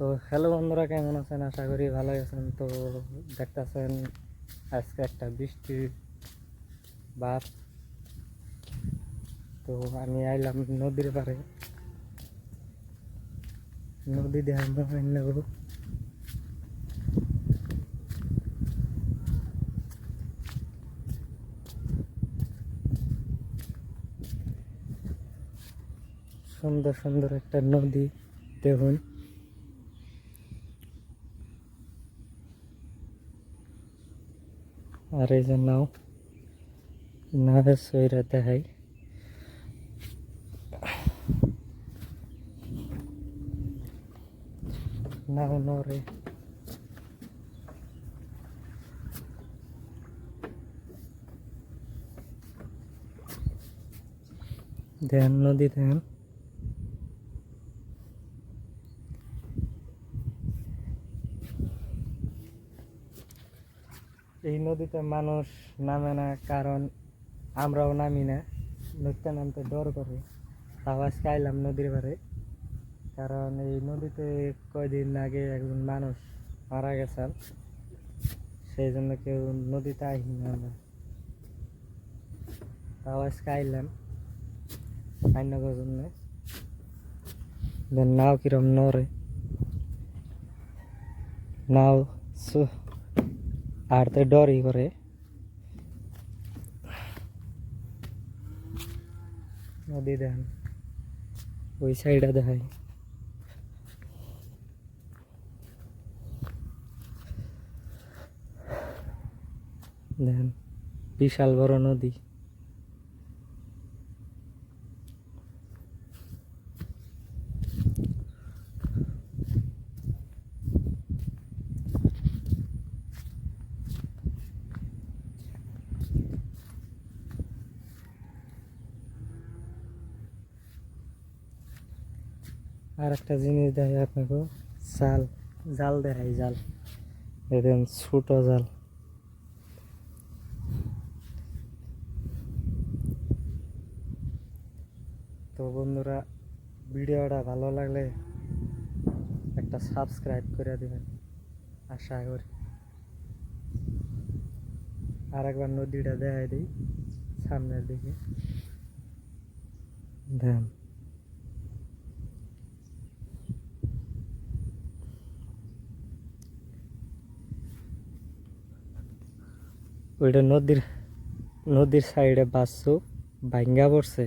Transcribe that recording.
তো হ্যালো বন্ধুরা, কেমন আছেন? আশা করি ভালোই আছেন। তো দেখতেছেন আজকে একটা বৃষ্টির বাদ। তো আমি আইলাম নদীর পাড়ে, নদী দেখার নেব। সুন্দর সুন্দর একটা নদী দেখুন। আর এই যে নাও সইরা দেখাই। নাও নরে দেন, নদী দেন। এই নদীতে মানুষ নামে না, কারণ আমরাও নামি না। নদীতে নামতে ডর করে। তাও আজকে আইলাম নদীর পাড়ে, কারণ এই নদীতে কয়দিন আগে একজন মানুষ মারা গেছেন। সেই জন্য কেউ নদীতে আইনি না আমরা। তাও আজকে আইলাম আইনার জন্য। নাও কিরম নড়ে, নাও আড়তে ডরই করে। নদী দেখেন, ওই সাইডে দেখাই। দেখেন বিশাল বড় নদী। আর একটা জিনিস দেখাই আপনাকে, জাল জাল দেখাই। জাল দেখেন, ছোট জাল। তো বন্ধুরা, ভিডিওটা ভালো লাগলে একটা সাবস্ক্রাইব করে দেবেন আশা করি। আর একবার নদীটা দেখাই দিই সামনের দিকে। দেন ওইটা নদীর সাইডে বাঁচছো ভাঙ্গা পড়ছে।